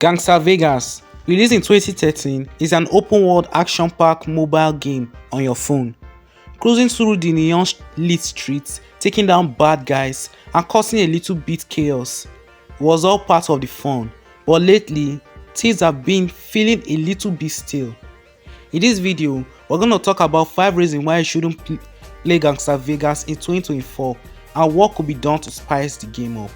Gangster Vegas, released in 2013, is an open-world action-packed mobile game on your phone. Cruising through the neon-lit streets, taking down bad guys, and causing a little bit chaos was all part of the fun, but lately, things have been feeling a little bit stale. In this video, we're going to talk about 5 reasons why you shouldn't play Gangster Vegas in 2024 and what could be done to spice the game up.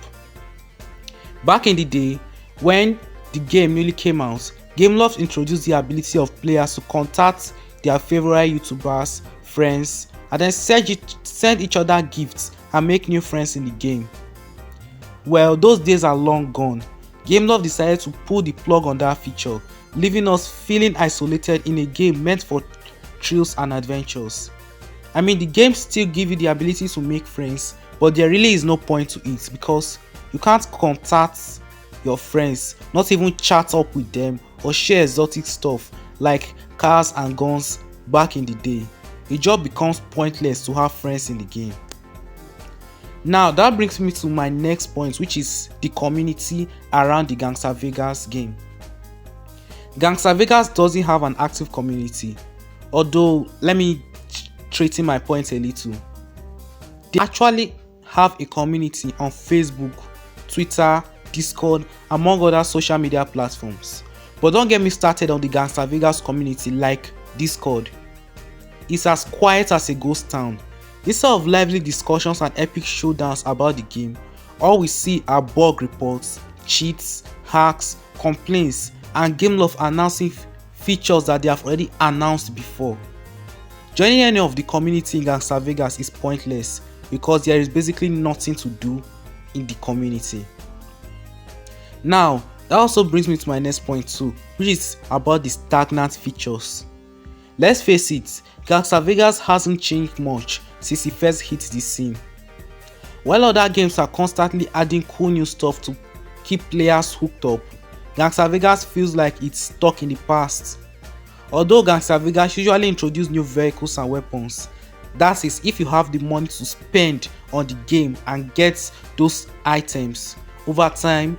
Back in the day, when the game newly came out, Gameloft introduced the ability of players to contact their favorite YouTubers, friends, and then send each other gifts and make new friends in the game. Well, those days are long gone. Gameloft decided to pull the plug on that feature, leaving us feeling isolated in a game meant for thrills and adventures. I mean, the game still gives you the ability to make friends, but there really is no point to it because you can't contact your friends, not even chat up with them or share exotic stuff like cars and guns back in the day. It just becomes pointless to have friends in the game. Now that brings me to my next point, which is the community around the Gangster Vegas game. Gangster Vegas doesn't have an active community, although let me straighten my point a little. They actually have a community on Facebook, Twitter, Discord, among other social media platforms. But don't get me started on the Gangster Vegas community like Discord. It's as quiet as a ghost town. Instead of lively discussions and epic showdowns about the game, all we see are bug reports, cheats, hacks, complaints, and Gameloft announcing features that they have already announced before. Joining any of the community in Gangster Vegas is pointless because there is basically nothing to do in the community. Now, that also brings me to my next point too, which is about the stagnant features. Let's face it, Gangster Vegas hasn't changed much since it first hit the scene. While other games are constantly adding cool new stuff to keep players hooked up, Gangster Vegas feels like it's stuck in the past. Although Gangster Vegas usually introduce new vehicles and weapons, that is if you have the money to spend on the game and get those items. Over time,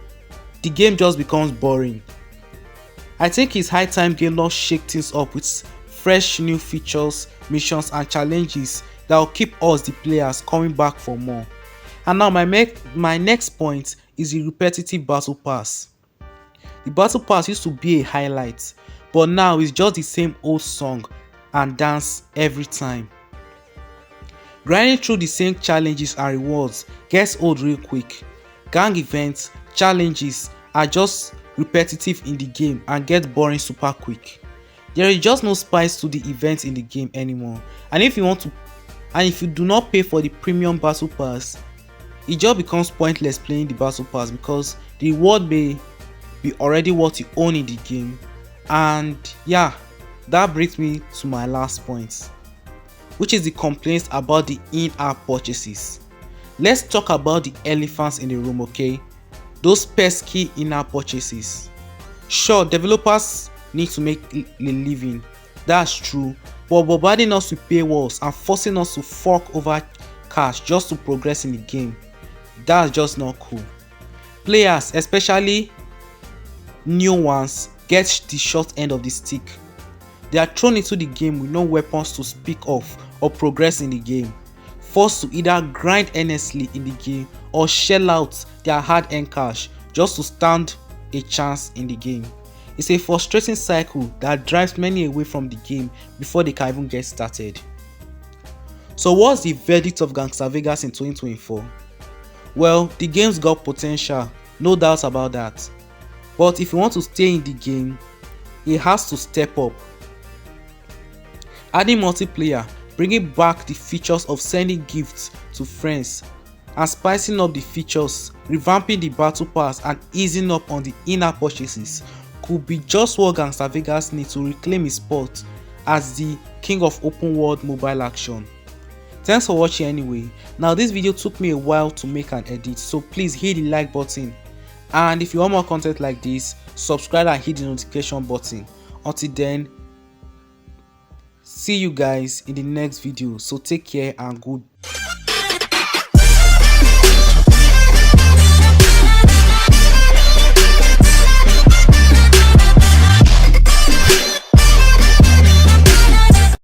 the game just becomes boring. I think it's high time Gameloft shake things up with fresh new features, missions and challenges that will keep us the players coming back for more. And now my next point is the repetitive battle pass. The battle pass used to be a highlight, but now it's just the same old song and dance every time. Grinding through the same challenges and rewards gets old real quick. Gang events, challenges are just repetitive in the game and get boring super quick. There is just no spice to the events in the game anymore, and if you do not pay for the premium battle pass, it just becomes pointless playing the battle pass because the reward may be already what you own in the game. And yeah, that brings me to my last point, which is the complaints about the in-app purchases. Let's talk about the elephants in the room, okay? Those pesky in-app purchases. Sure, developers need to make a living, that's true, but bombarding us with paywalls and forcing us to fork over cash just to progress in the game, that's just not cool. Players, especially new ones, get the short end of the stick. They are thrown into the game with no weapons to speak of or progress in the game, forced to either grind earnestly in the game or shell out their hard-earned cash just to stand a chance in the game. It's a frustrating cycle that drives many away from the game before they can even get started. So what's the verdict of Gangster Vegas in 2024? Well, the game's got potential, no doubt about that. But if you want to stay in the game, it has to step up. Adding multiplayer, bringing back the features of sending gifts to friends, and spicing up the features, revamping the battle pass and easing up on the in-app purchases could be just what Gangster Vegas needs to reclaim its spot as the king of open world mobile action. Thanks for watching anyway. Now this video took me a while to make and edit, so please hit the like button, and if you want more content like this, subscribe and hit the notification button. Until then, see you guys in the next video, so take care and good.